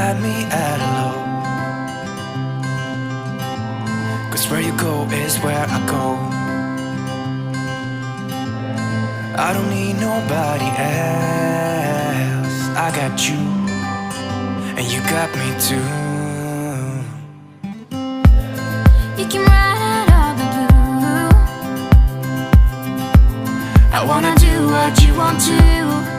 got me at a low. 'Cause where you go is where I go. I don't need nobody else. I got you, and you got me too. You can ride all the blue. I wanna do what you want to.